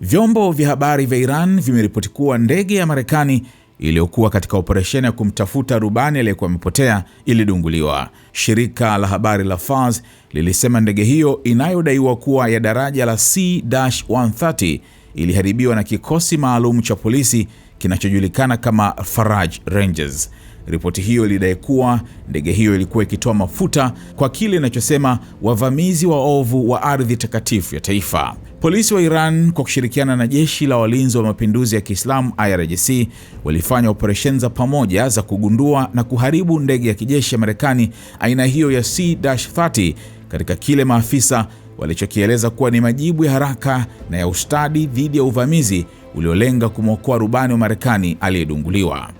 Vyombo vya habari vya Iran vimeripoti kuwa ndege ya Marekani iliyokuwa katika operesheni ya kumtafuta rubani aliyekuwa amepotea ilidunguliwa. Shirika la habari la Fars lilisema ndege hiyo inayodaiwa kuwa ya daraja la C-130 iliharibiwa na kikosi maalum cha polisi kinachojulikana kama Faraj Rangers. Ripoti hiyo ilidai kuwa ndege hiyo ilikuwa ikitoa mafuta kwa kile inachosema wavamizi waovu wa ardhi takatifu ya taifa. Polisi wa Iran kwa kushirikiana na jeshi la walinzi wa mapinduzi ya Kiislamu IRGC walifanya operesheni za pamoja za kugundua na kuharibu ndege ya kijeshi ya Marekani aina hiyo ya C-30 katika kile maafisa walichokieleza kuwa ni majibu ya haraka na ya ustadi dhidi ya uvamizi uliolenga kumwokoa rubani wa Marekani aliyedunguliwa.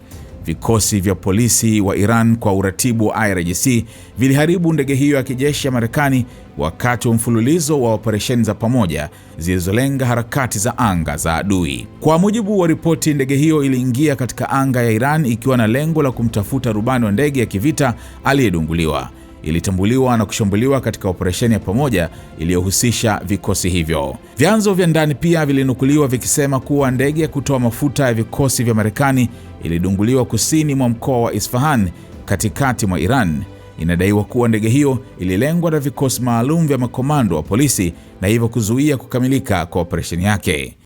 Vikosi vya polisi wa Iran kwa uratibu wa IRGC viliharibu ndege hiyo ya kijeshi ya Marekani wakati wa mfululizo wa operesheni za pamoja zilizolenga harakati za anga za adui. Kwa mujibu wa ripoti, ndege hiyo iliingia katika anga ya Iran ikiwa na lengo la kumtafuta rubani wa ndege ya kivita aliyedunguliwa. Ilitambuliwa na kushambuliwa katika operesheni ya pamoja iliyohusisha vikosi hivyo. Vyanzo vya ndani pia vilinukuliwa vikisema kuwa ndege ya kutoa mafuta ya vikosi vya Marekani ilidunguliwa kusini mwa mkoa wa Isfahan katikati mwa Iran. Inadaiwa kuwa ndege hiyo ililengwa na vikosi maalum vya makomando wa polisi na hivyo kuzuia kukamilika kwa operesheni yake.